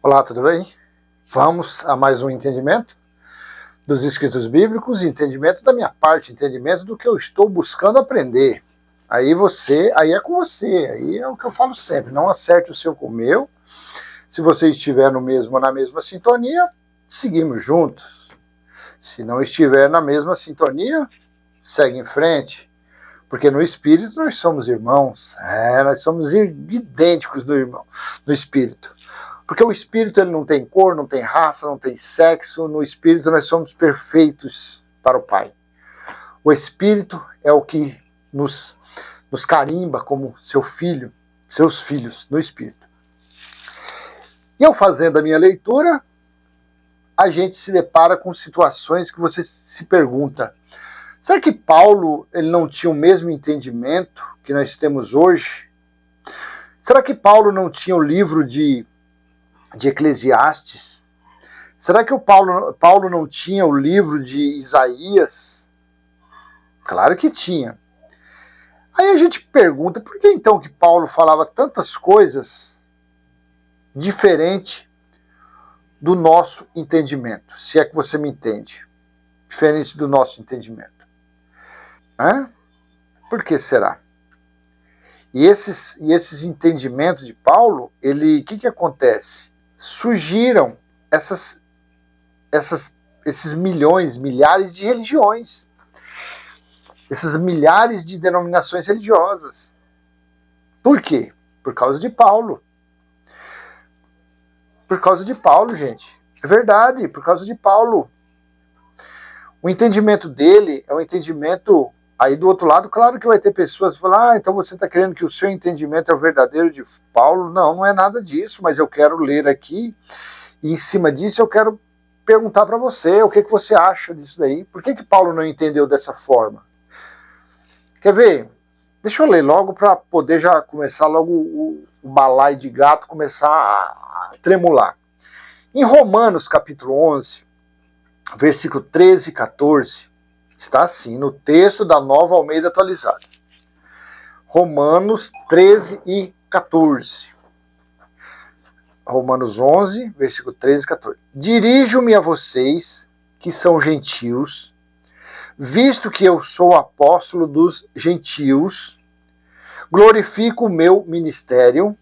Olá, tudo bem? Vamos a mais um entendimento dos escritos bíblicos, entendimento da minha parte, entendimento do que eu estou buscando aprender. Aí é com você, aí é o que eu falo sempre, não acerte o seu com o meu. Se você estiver na mesma sintonia, seguimos juntos. Se não estiver na mesma sintonia, segue em frente. Porque no Espírito nós somos irmãos, nós somos idênticos no Espírito. Porque o Espírito ele não tem cor, não tem raça, não tem sexo. No Espírito nós somos perfeitos para o Pai. O Espírito é o que nos carimba como seus filhos no Espírito. E eu fazendo a minha leitura, a gente se depara com situações que você se pergunta: será que Paulo ele não tinha o mesmo entendimento que nós temos hoje? Será que Paulo não tinha o livro de Eclesiastes? Será que o Paulo não tinha o livro de Isaías? Claro que tinha. Aí a gente pergunta, por que então que Paulo falava tantas coisas diferentes do nosso entendimento? Se é que você me entende. Diferente do nosso entendimento. Por que será? E esses entendimentos de Paulo, o que acontece? Surgiram esses milhares de religiões, esses milhares de denominações religiosas. Por quê? Por causa de Paulo. Por causa de Paulo, gente. É verdade, por causa de Paulo. O entendimento dele é um entendimento. Aí do outro lado, claro que vai ter pessoas que falam: então você está querendo que o seu entendimento é o verdadeiro de Paulo? Não, não é nada disso, mas eu quero ler aqui, e em cima disso eu quero perguntar para você, o que você acha disso daí? Por que Paulo não entendeu dessa forma? Quer ver? Deixa eu ler logo para poder já começar logo o balaio de gato começar a tremular. Em Romanos capítulo 11, versículo 13 e 14, está assim, no texto da Nova Almeida Atualizada. Romanos 13 e 14. Romanos 11, versículo 13 e 14. Dirijo-me a vocês, que são gentios, visto que eu sou apóstolo dos gentios, glorifico o meu ministério,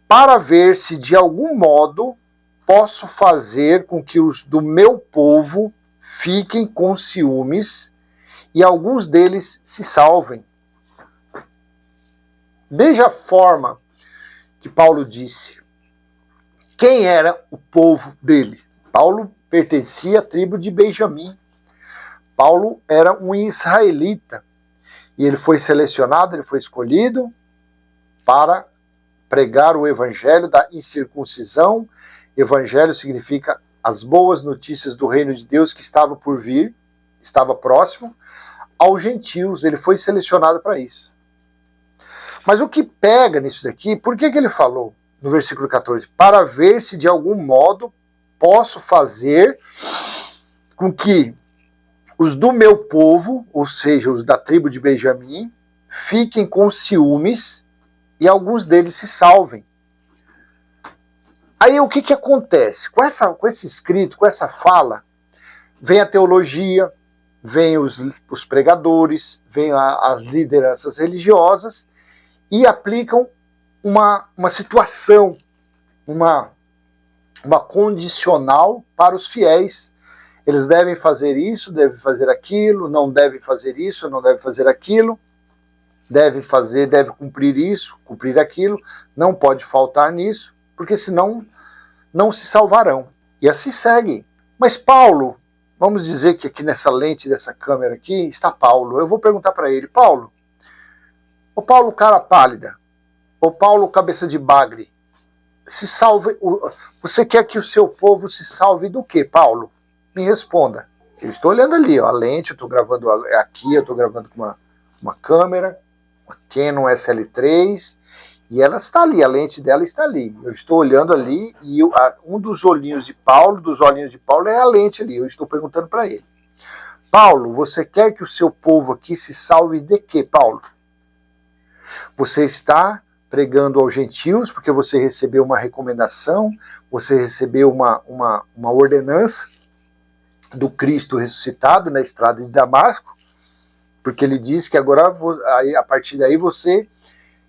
para ver se de algum modo posso fazer com que os do meu povo fiquem com ciúmes e alguns deles se salvem. Veja a forma que Paulo disse. Quem era o povo dele? Paulo pertencia à tribo de Benjamim. Paulo era um israelita. E ele foi selecionado, ele foi escolhido para pregar o evangelho da incircuncisão. Evangelho significa as boas notícias do reino de Deus que estava por vir, estava próximo, aos gentios. Ele foi selecionado para isso. Mas o que pega nisso daqui, por que ele falou no versículo 14? Para ver se de algum modo posso fazer com que os do meu povo, ou seja, os da tribo de Benjamim, fiquem com ciúmes e alguns deles se salvem. Aí o que acontece? Com esse escrito, com essa fala, vem a teologia, vem os pregadores, vem as lideranças religiosas e aplicam uma situação, uma condicional para os fiéis. Eles devem fazer isso, devem fazer aquilo, não devem fazer isso, não devem fazer aquilo, devem cumprir isso, cumprir aquilo, não pode faltar nisso, porque senão não se salvarão. E assim segue. Mas Paulo, vamos dizer que aqui nessa lente dessa câmera aqui está Paulo. Eu vou perguntar para ele: Paulo, ô Paulo cara pálida, ô Paulo cabeça de bagre, se salve, você quer que o seu povo se salve do quê, Paulo? Me responda. Eu estou olhando ali, ó, a lente, eu estou gravando aqui, eu estou gravando com uma câmera, uma Canon SL3, e ela está ali, a lente dela está ali. Eu estou olhando ali e um dos olhinhos de Paulo é a lente ali. Eu estou perguntando para ele: Paulo, você quer que o seu povo aqui se salve de quê, Paulo? Você está pregando aos gentios, porque você recebeu uma recomendação, você recebeu uma ordenança do Cristo ressuscitado na estrada de Damasco, porque ele disse que agora, a partir daí, você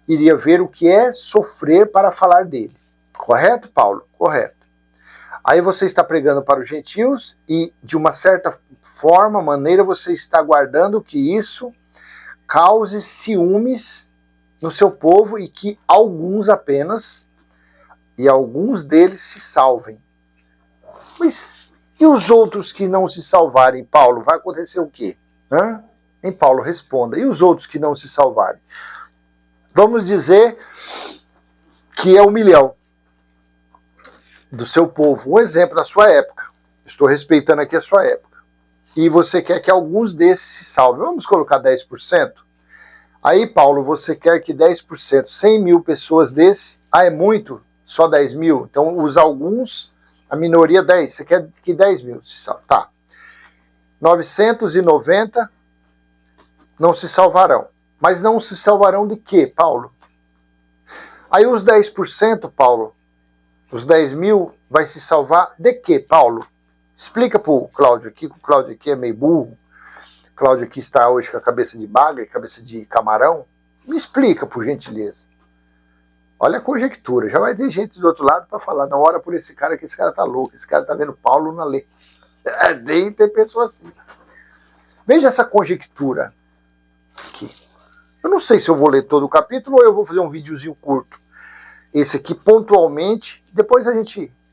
iria ver o que é sofrer para falar dele. Correto, Paulo? Correto. Aí você está pregando para os gentios e, de uma certa maneira, você está aguardando que isso cause ciúmes no seu povo e que alguns apenas, e alguns deles se salvem. Mas e os outros que não se salvarem, Paulo? Vai acontecer o quê? Em Paulo responda. E os outros que não se salvarem? Vamos dizer que é 1 milhão do seu povo. Um exemplo da sua época. Estou respeitando aqui a sua época. E você quer que alguns desses se salvem. Vamos colocar 10%? Aí, Paulo, você quer que 10%, 100 mil pessoas desse, é muito? Só 10 mil? Então, os alguns, a minoria 10. Você quer que 10 mil se salvem? Tá. 990 não se salvarão. Mas não se salvarão de quê, Paulo? Aí os 10%, Paulo, os 10 mil, vai se salvar de quê, Paulo? Explica para o Cláudio aqui, que o Cláudio aqui é meio burro. O Cláudio aqui está hoje com a cabeça de bagre, cabeça de camarão. Me explica, por gentileza. Olha a conjectura. Já vai ter gente do outro lado para falar, não, ora por esse cara, que esse cara tá louco, esse cara tá vendo Paulo na lei. Nem tem pessoa assim. Veja essa conjectura aqui. Eu não sei se eu vou ler todo o capítulo ou eu vou fazer um videozinho curto. Esse aqui pontualmente, depois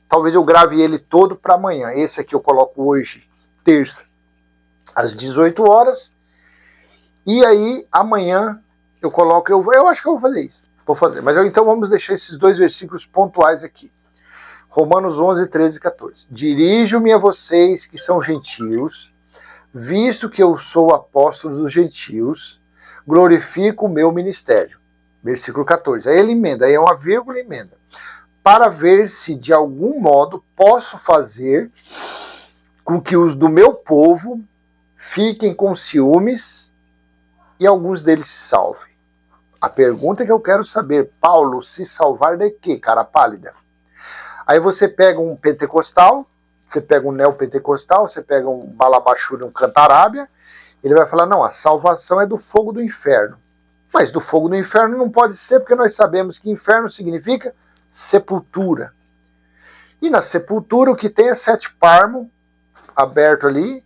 talvez eu grave ele todo para amanhã. Esse aqui eu coloco hoje, terça, às 18 horas. E aí, amanhã, eu coloco, eu acho que eu vou fazer isso. Vou fazer. Mas então vamos deixar esses 2 versículos pontuais aqui. Romanos 11, 13 e 14. Dirijo-me a vocês que são gentios, visto que eu sou apóstolo dos gentios, glorifico o meu ministério. Versículo 14. Aí ele emenda, aí é uma vírgula e emenda. Para ver se de algum modo posso fazer com que os do meu povo fiquem com ciúmes e alguns deles se salvem. A pergunta que eu quero saber, Paulo, se salvar de quê, cara pálida? Aí você pega um pentecostal, você pega um neopentecostal, você pega um balabachura, um cantarábia, ele vai falar, não, a salvação é do fogo do inferno. Mas do fogo do inferno não pode ser, porque nós sabemos que inferno significa sepultura. E na sepultura o que tem é 7 parmos aberto ali,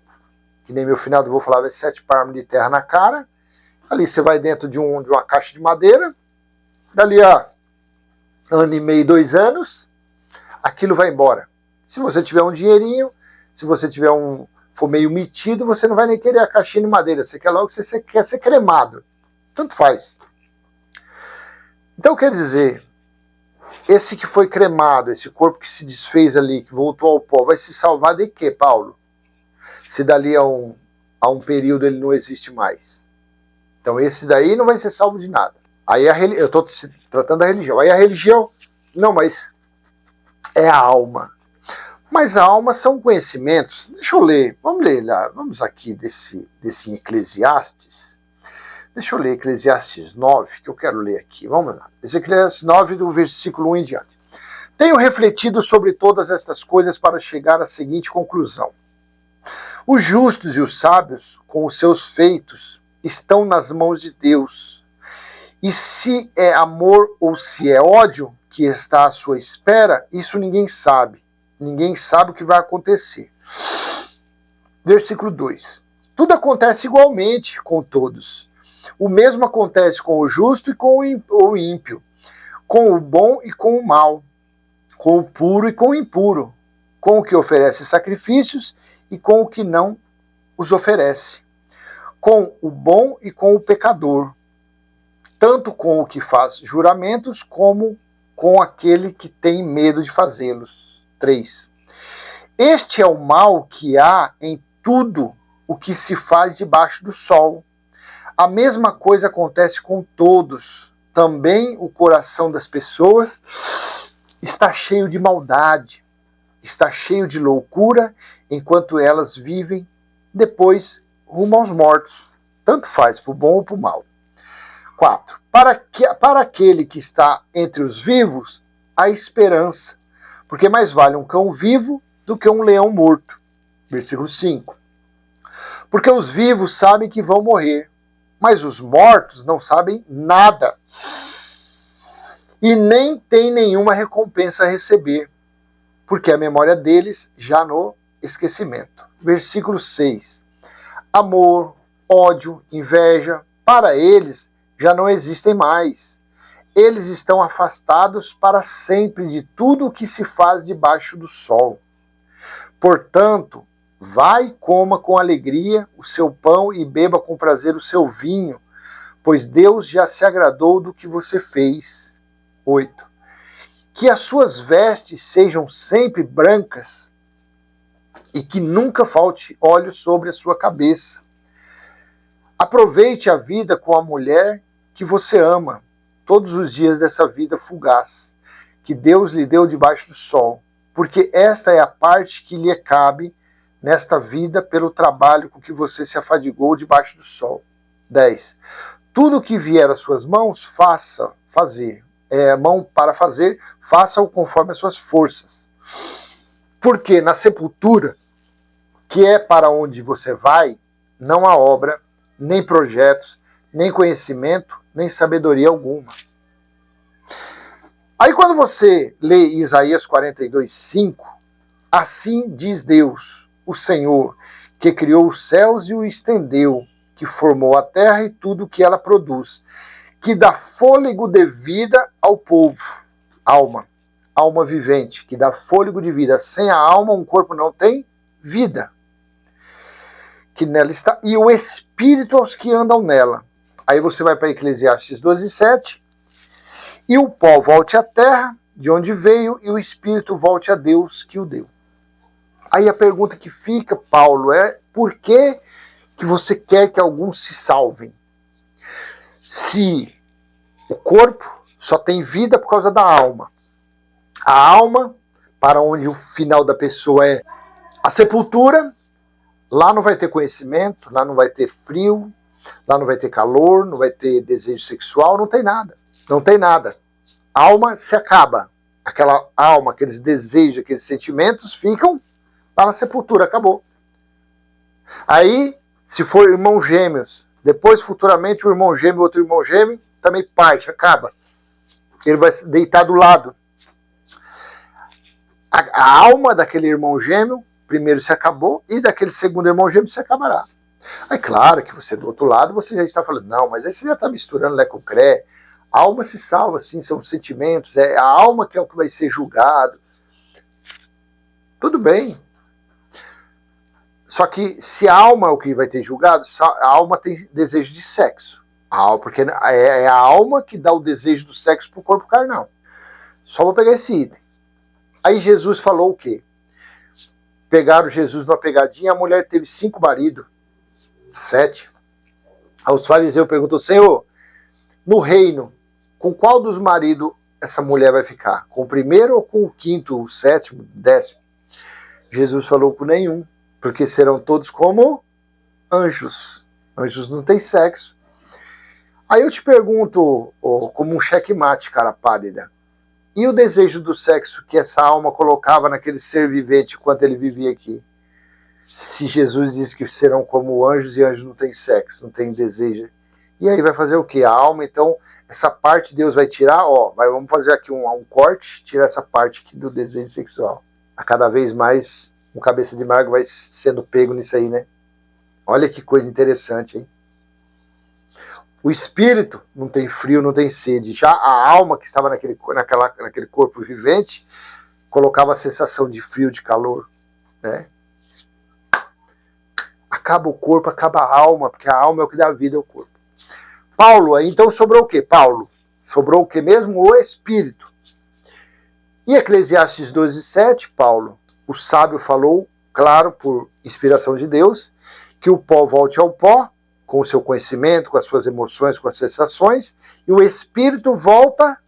que nem meu finado vou falar, é 7 parmos de terra na cara. Ali você vai dentro de uma caixa de madeira, dali a 1 ano e meio, 2 anos, aquilo vai embora. Se você tiver um dinheirinho, se você for meio metido, você não vai nem querer a caixinha de madeira, você quer logo que você quer ser cremado. Tanto faz. Então quer dizer, esse que foi cremado, esse corpo que se desfez ali, que voltou ao pó, vai se salvar de quê, Paulo? Se dali a um período ele não existe mais. Então esse daí não vai ser salvo de nada. Aí eu estou tratando da religião. Aí a religião, não, mas é a alma. Mas a alma são conhecimentos. Deixa eu ler, vamos ler lá, vamos aqui desse Eclesiastes. Deixa eu ler Eclesiastes 9, que eu quero ler aqui. Vamos lá. Esse Eclesiastes 9, do versículo 1 em diante. Tenho refletido sobre todas estas coisas para chegar à seguinte conclusão. Os justos e os sábios, com os seus feitos, estão nas mãos de Deus. E se é amor ou se é ódio que está à sua espera, isso ninguém sabe. Ninguém sabe o que vai acontecer. Versículo 2. Tudo acontece igualmente com todos. O mesmo acontece com o justo e com o ímpio, com o bom e com o mal, com o puro e com o impuro, com o que oferece sacrifícios e com o que não os oferece, com o bom e com o pecador, tanto com o que faz juramentos como com aquele que tem medo de fazê-los. 3. Este é o mal que há em tudo o que se faz debaixo do sol. A mesma coisa acontece com todos. Também o coração das pessoas está cheio de maldade, está cheio de loucura, enquanto elas vivem depois rumo aos mortos. Tanto faz, para o bom ou para o mal. 4. Para aquele que está entre os vivos, há esperança, porque mais vale um cão vivo do que um leão morto. Versículo 5. Porque os vivos sabem que vão morrer, mas os mortos não sabem nada, e nem têm nenhuma recompensa a receber, porque a memória deles já no esquecimento. Versículo 6. Amor, ódio, inveja, para eles já não existem mais. Eles estão afastados para sempre de tudo o que se faz debaixo do sol. Portanto, vai e coma com alegria o seu pão e beba com prazer o seu vinho, pois Deus já se agradou do que você fez. 8. Que as suas vestes sejam sempre brancas e que nunca falte óleo sobre a sua cabeça. Aproveite a vida com a mulher que você ama, todos os dias dessa vida fugaz, que Deus lhe deu debaixo do sol, porque esta é a parte que lhe cabe nesta vida pelo trabalho com que você se afadigou debaixo do sol. 10. Tudo que vier às suas mãos, faça-o conforme as suas forças. Porque na sepultura, que é para onde você vai, não há obra, nem projetos, nem conhecimento, nem sabedoria alguma. Aí quando você lê Isaías 42:5, assim diz Deus, o Senhor, que criou os céus e o estendeu, que formou a terra e tudo o que ela produz, que dá fôlego de vida ao povo, alma vivente, que dá fôlego de vida. Sem a alma, um corpo não tem vida, que nela está, e o espírito aos que andam nela. Aí você vai para Eclesiastes 12:7, e o pó volte à terra, de onde veio, e o espírito volte a Deus que o deu. Aí a pergunta que fica, Paulo, é: por que você quer que alguns se salvem? Se o corpo só tem vida por causa da alma. A alma, para onde o final da pessoa é a sepultura, lá não vai ter conhecimento, lá não vai ter frio, lá não vai ter calor, não vai ter desejo sexual, não tem nada. Não tem nada. A alma se acaba. Aquela alma, aqueles desejos, aqueles sentimentos ficam lá na sepultura, acabou. Aí, se for irmãos gêmeos, depois futuramente o irmão gêmeo, outro irmão gêmeo, também parte, acaba. Ele vai deitar do lado. A alma daquele irmão gêmeo primeiro se acabou e daquele segundo irmão gêmeo se acabará. Aí claro que você do outro lado você já está falando, não, mas aí você já está misturando Lé com Cré. A alma se salva, sim, são sentimentos, é a alma que é o que vai ser julgado. Tudo bem. Só que se a alma é o que vai ter julgado, a alma tem desejo de sexo. Porque é a alma que dá o desejo do sexo para o corpo carnal. Só vou pegar esse item. Aí Jesus falou o quê? Pegaram Jesus numa pegadinha, a mulher teve 5 maridos, 7. Aí os fariseus perguntou, Senhor, no reino, com qual dos maridos essa mulher vai ficar? Com o primeiro ou com o quinto, o sétimo, 10º? Jesus falou com nenhum, porque serão todos como anjos. Anjos não têm sexo. Aí eu te pergunto, como um checkmate, cara pálida, e o desejo do sexo que essa alma colocava naquele ser vivente enquanto ele vivia aqui? Se Jesus disse que serão como anjos e anjos não têm sexo, não têm desejo. E aí vai fazer o quê? A alma, então, essa parte Deus vai tirar, vamos fazer aqui um corte, tirar essa parte aqui do desejo sexual. A cada vez mais um cabeça de mago vai sendo pego nisso aí, né? Olha que coisa interessante, hein? O espírito não tem frio, não tem sede. Já a alma que estava naquele corpo vivente colocava a sensação de frio, de calor, né? Acaba o corpo, acaba a alma, porque a alma é o que dá vida ao corpo. Paulo, aí então sobrou o quê? Paulo, sobrou o quê mesmo? O espírito. E Eclesiastes 12:7, Paulo, o sábio falou, claro, por inspiração de Deus, que o pó volte ao pó, com o seu conhecimento, com as suas emoções, com as sensações, e o espírito volta,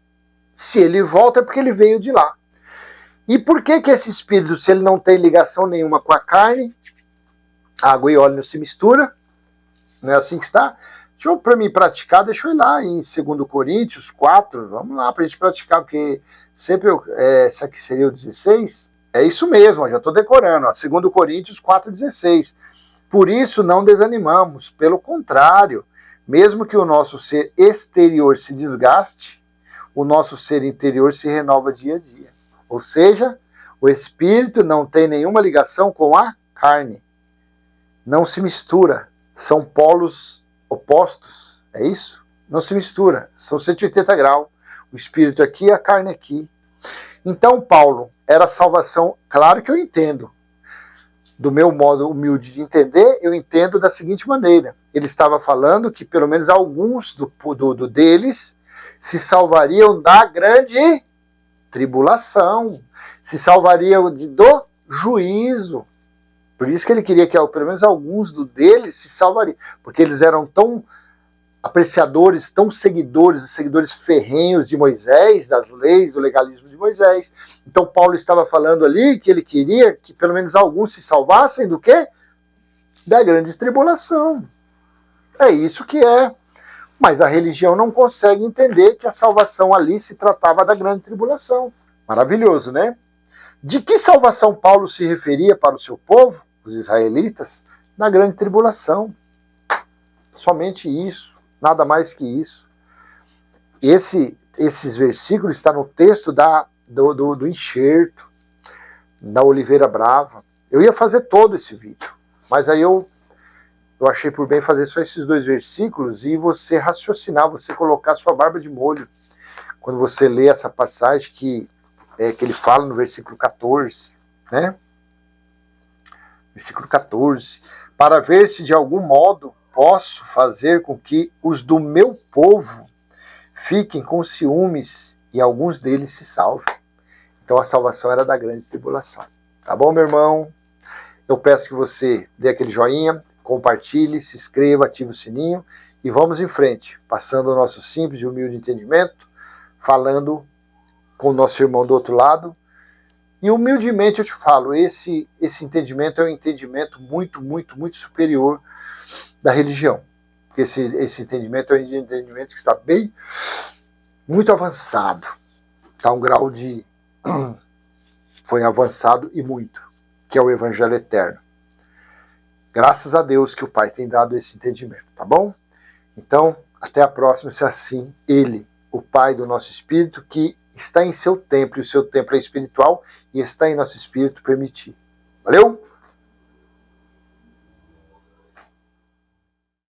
se ele volta é porque ele veio de lá. E por que esse espírito, se ele não tem ligação nenhuma com a carne, água e óleo não se mistura, não é assim que está? Para mim praticar, deixa eu ir lá em 2 Coríntios 4, vamos lá para a gente praticar, porque sempre esse aqui seria o 16, é isso mesmo, ó, já estou decorando, ó, 2 Coríntios 4,16. Por isso não desanimamos, pelo contrário, mesmo que o nosso ser exterior se desgaste, o nosso ser interior se renova dia a dia. Ou seja, o espírito não tem nenhuma ligação com a carne, não se mistura, são polos opostos, é isso? Não se mistura, são 180 graus, o espírito aqui e a carne aqui. Então, Paulo, era salvação, claro que eu entendo, do meu modo humilde de entender, eu entendo da seguinte maneira, ele estava falando que pelo menos alguns deles se salvariam da grande tribulação, se salvariam do juízo. Por isso que ele queria que pelo menos alguns deles se salvariam, porque eles eram tão apreciadores, tão seguidores ferrenhos de Moisés, das leis, do legalismo de Moisés. Então Paulo estava falando ali que ele queria que pelo menos alguns se salvassem do quê? Da grande tribulação. É isso que é. Mas a religião não consegue entender que a salvação ali se tratava da grande tribulação. Maravilhoso, né? De que salvação Paulo se referia para o seu povo, os israelitas? Na grande tribulação. Somente isso, nada mais que isso. Esses versículos estão no texto do enxerto, da Oliveira Brava. Eu ia fazer todo esse vídeo, mas aí eu achei por bem fazer só esses 2 versículos e você raciocinar, você colocar sua barba de molho. Quando você lê essa passagem que ele fala no versículo 14, né? Versículo 14. Para ver se de algum modo posso fazer com que os do meu povo fiquem com ciúmes e alguns deles se salvem. Então a salvação era da grande tribulação. Tá bom, meu irmão? Eu peço que você dê aquele joinha, compartilhe, se inscreva, ative o sininho e vamos em frente, passando o nosso simples e humilde entendimento, falando com o nosso irmão do outro lado. E humildemente eu te falo, esse entendimento é um entendimento muito, muito, muito superior da religião. Porque esse entendimento é um entendimento que está bem, muito avançado. Está um grau de... foi avançado e muito, que é o Evangelho Eterno. Graças a Deus que o Pai tem dado esse entendimento, tá bom? Então, até a próxima, se assim Ele, o Pai do nosso espírito, que está em seu templo, e o seu templo é espiritual, e está em nosso espírito, permitir. Valeu?